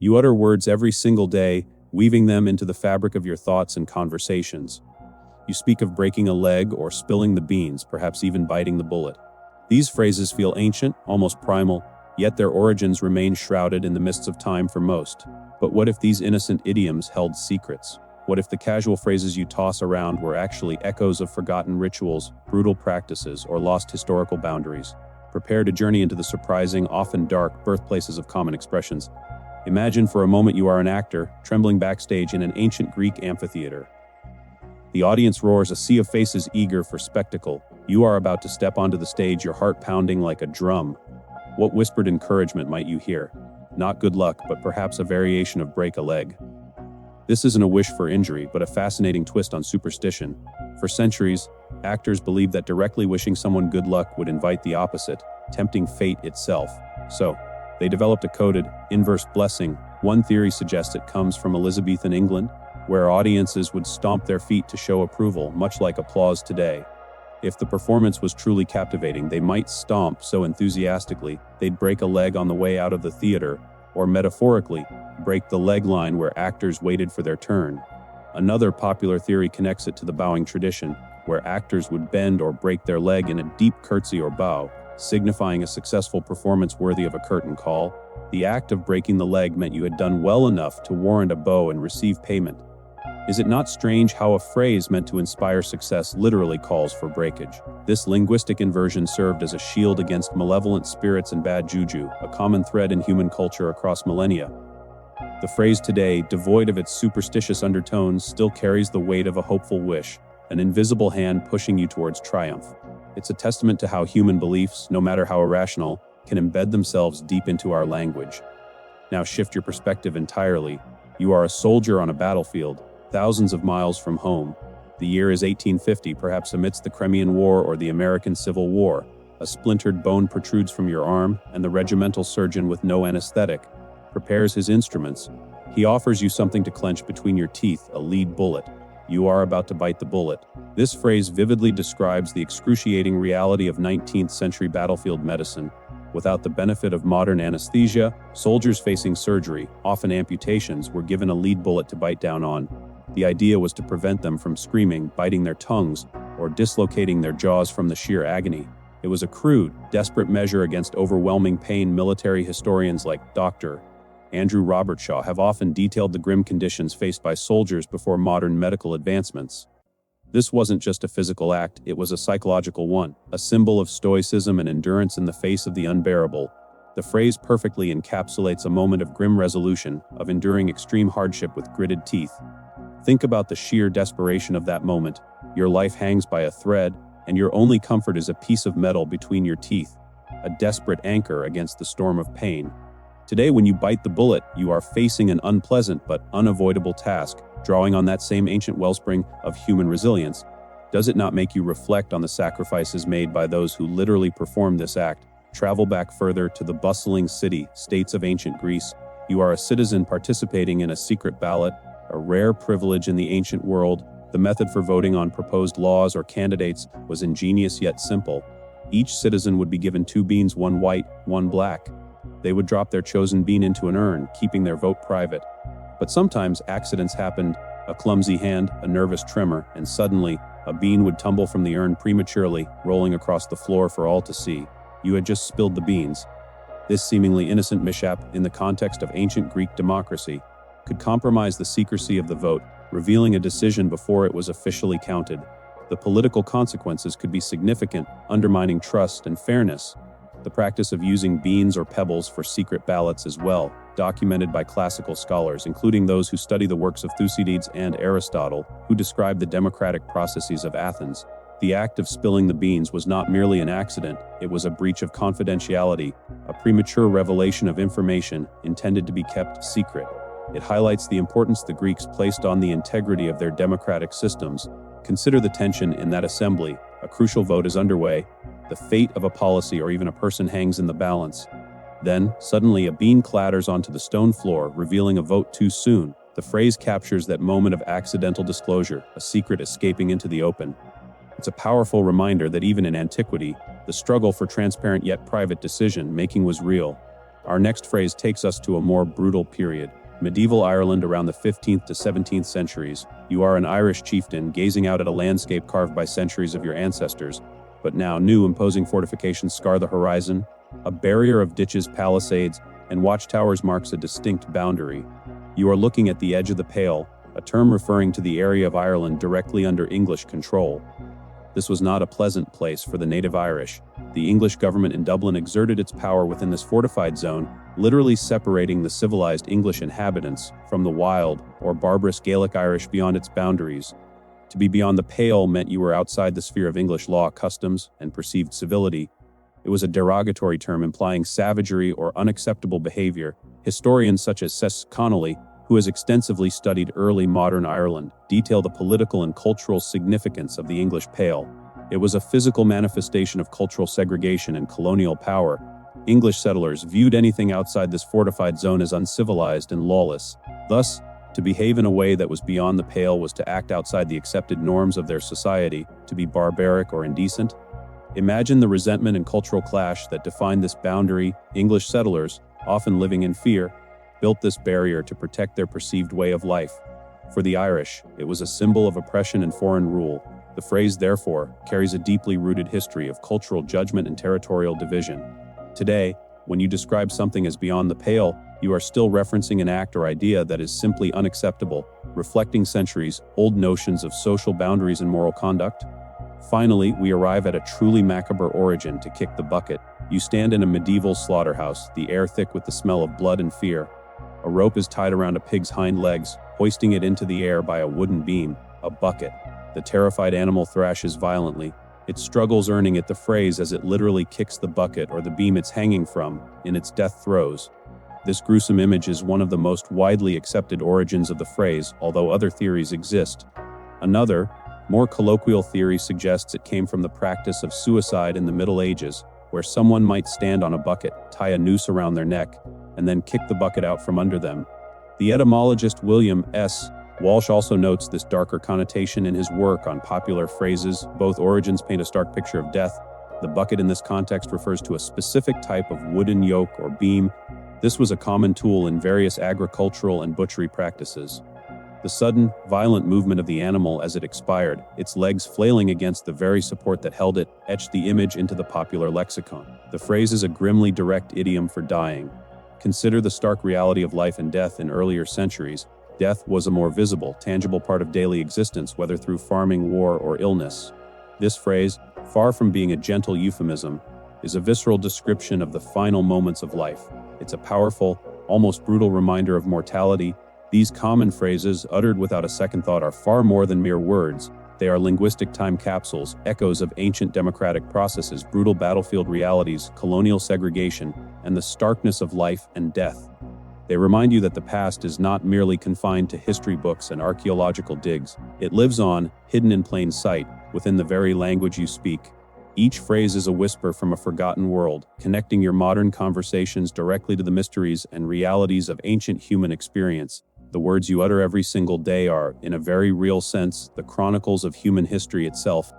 You utter words every single day, weaving them into the fabric of your thoughts and conversations. You speak of breaking a leg or spilling the beans, perhaps even biting the bullet. These phrases feel ancient, almost primal, yet their origins remain shrouded in the mists of time for most. But what if these innocent idioms held secrets? What if the casual phrases you toss around were actually echoes of forgotten rituals, brutal practices, or lost historical boundaries? Prepare to journey into the surprising, often dark, birthplaces of common expressions. Imagine for a moment you are an actor, trembling backstage in an ancient Greek amphitheater. The audience roars, a sea of faces eager for spectacle. You are about to step onto the stage, your heart pounding like a drum. What whispered encouragement might you hear? Not good luck, but perhaps a variation of break a leg. This isn't a wish for injury, but a fascinating twist on superstition. For centuries, actors believed that directly wishing someone good luck would invite the opposite, tempting fate itself. So, they developed a coded, inverse blessing. One theory suggests it comes from Elizabethan England, where audiences would stomp their feet to show approval, much like applause today. If the performance was truly captivating, they might stomp so enthusiastically they'd break a leg on the way out of the theater, or metaphorically, break the leg line where actors waited for their turn. Another popular theory connects it to the bowing tradition, where actors would bend or break their leg in a deep curtsy or bow, signifying a successful performance worthy of a curtain call. The act of breaking the leg meant you had done well enough to warrant a bow and receive payment. Is it not strange how a phrase meant to inspire success literally calls for breakage? This linguistic inversion served as a shield against malevolent spirits and bad juju, a common thread in human culture across millennia. The phrase today, devoid of its superstitious undertones, still carries the weight of a hopeful wish, an invisible hand pushing you towards triumph. It's a testament to how human beliefs, no matter how irrational, can embed themselves deep into our language. Now shift your perspective entirely. You are a soldier on a battlefield, thousands of miles from home. The year is 1850, perhaps amidst the Crimean War or the American Civil War. A splintered bone protrudes from your arm, and the regimental surgeon, with no anesthetic, prepares his instruments. He offers you something to clench between your teeth, a lead bullet. You are about to bite the bullet. This phrase vividly describes the excruciating reality of 19th century battlefield medicine. Without the benefit of modern anesthesia, soldiers facing surgery, often amputations, were given a lead bullet to bite down on. The idea was to prevent them from screaming, biting their tongues, or dislocating their jaws from the sheer agony. It was a crude, desperate measure against overwhelming pain. Military historians like Dr. Andrew Robertshaw have often detailed the grim conditions faced by soldiers before modern medical advancements. This wasn't just a physical act, it was a psychological one, a symbol of stoicism and endurance in the face of the unbearable. The phrase perfectly encapsulates a moment of grim resolution, of enduring extreme hardship with gritted teeth. Think about the sheer desperation of that moment. Your life hangs by a thread, and your only comfort is a piece of metal between your teeth, a desperate anchor against the storm of pain. Today, when you bite the bullet, you are facing an unpleasant but unavoidable task, drawing on that same ancient wellspring of human resilience. Does it not make you reflect on the sacrifices made by those who literally performed this act? Travel back further to the bustling city-states of ancient Greece. You are a citizen participating in a secret ballot, a rare privilege in the ancient world. The method for voting on proposed laws or candidates was ingenious yet simple. Each citizen would be given 2 beans, one white, one black. They would drop their chosen bean into an urn, keeping their vote private. But sometimes accidents happened, a clumsy hand, a nervous tremor, and suddenly, a bean would tumble from the urn prematurely, rolling across the floor for all to see. You had just spilled the beans. This seemingly innocent mishap, in the context of ancient Greek democracy, could compromise the secrecy of the vote, revealing a decision before it was officially counted. The political consequences could be significant, undermining trust and fairness. The practice of using beans or pebbles for secret ballots is well documented by classical scholars, including those who study the works of Thucydides and Aristotle, who describe the democratic processes of Athens. The act of spilling the beans was not merely an accident, it was a breach of confidentiality, a premature revelation of information intended to be kept secret. It highlights the importance the Greeks placed on the integrity of their democratic systems. Consider the tension in that assembly. A crucial vote is underway. The fate of a policy or even a person hangs in the balance. Then, suddenly a bean clatters onto the stone floor, revealing a vote too soon. The phrase captures that moment of accidental disclosure, a secret escaping into the open. It's a powerful reminder that even in antiquity, the struggle for transparent yet private decision-making was real. Our next phrase takes us to a more brutal period. Medieval Ireland around the 15th to 17th centuries. You are an Irish chieftain gazing out at a landscape carved by centuries of your ancestors, but now new imposing fortifications scar the horizon. A barrier of ditches, palisades, and watchtowers marks a distinct boundary. You are looking at the edge of the Pale, a term referring to the area of Ireland directly under English control. This was not a pleasant place for the native Irish. The English government in Dublin exerted its power within this fortified zone, literally separating the civilized English inhabitants from the wild or barbarous Gaelic Irish beyond its boundaries. To be beyond the Pale meant you were outside the sphere of English law, customs, and perceived civility. It was a derogatory term implying savagery or unacceptable behavior. Historians such as Colonial, who has extensively studied early modern Ireland, detail the political and cultural significance of the English Pale. It was a physical manifestation of cultural segregation and colonial power. English settlers viewed anything outside this fortified zone as uncivilized and lawless. Thus, to behave in a way that was beyond the Pale was to act outside the accepted norms of their society, to be barbaric or indecent. Imagine the resentment and cultural clash that defined this boundary. English settlers, often living in fear, built this barrier to protect their perceived way of life. For the Irish, it was a symbol of oppression and foreign rule. The phrase, therefore, carries a deeply rooted history of cultural judgment and territorial division. Today, when you describe something as beyond the Pale, you are still referencing an act or idea that is simply unacceptable, reflecting centuries-old notions of social boundaries and moral conduct. Finally, we arrive at a truly macabre origin to kick the bucket. You stand in a medieval slaughterhouse, the air thick with the smell of blood and fear. A rope is tied around a pig's hind legs, hoisting it into the air by a wooden beam, a bucket. The terrified animal thrashes violently. It struggles, earning it the phrase as it literally kicks the bucket or the beam it's hanging from in its death throes. This gruesome image is one of the most widely accepted origins of the phrase, although other theories exist. Another, more colloquial theory suggests it came from the practice of suicide in the Middle Ages, where someone might stand on a bucket, tie a noose around their neck, and then kick the bucket out from under them. The etymologist William S. Walsh also notes this darker connotation in his work on popular phrases. Both origins paint a stark picture of death. The bucket in this context refers to a specific type of wooden yoke or beam. This was a common tool in various agricultural and butchery practices. The sudden, violent movement of the animal as it expired, its legs flailing against the very support that held it, etched the image into the popular lexicon. The phrase is a grimly direct idiom for dying. Consider the stark reality of life and death in earlier centuries. Death was a more visible, tangible part of daily existence, whether through farming, war, or illness. This phrase, far from being a gentle euphemism, is a visceral description of the final moments of life. It's a powerful, almost brutal reminder of mortality. These common phrases, uttered without a second thought, are far more than mere words. They are linguistic time capsules, echoes of ancient democratic processes, brutal battlefield realities, colonial segregation, and the starkness of life and death. They remind you that the past is not merely confined to history books and archaeological digs. It lives on, hidden in plain sight, within the very language you speak. Each phrase is a whisper from a forgotten world, connecting your modern conversations directly to the mysteries and realities of ancient human experience. The words you utter every single day are, in a very real sense, the chronicles of human history itself.